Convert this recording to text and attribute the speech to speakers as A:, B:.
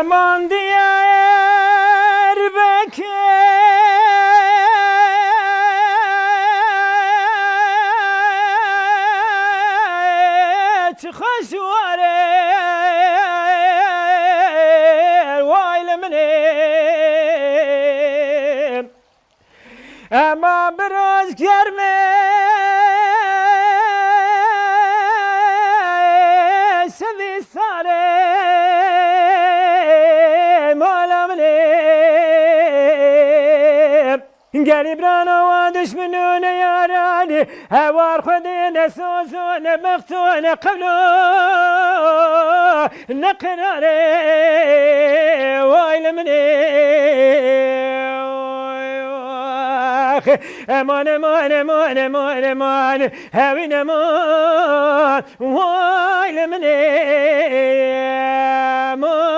A: Aman diyar بكيت خشواري وايل مني اما براز كرمي سبي صاري قريب رانا وادش منون يا راني هوار خدين سوسون مختون قبلو نقراري وايل مني امان امان امان امان امان هاوين امان وايل مني امان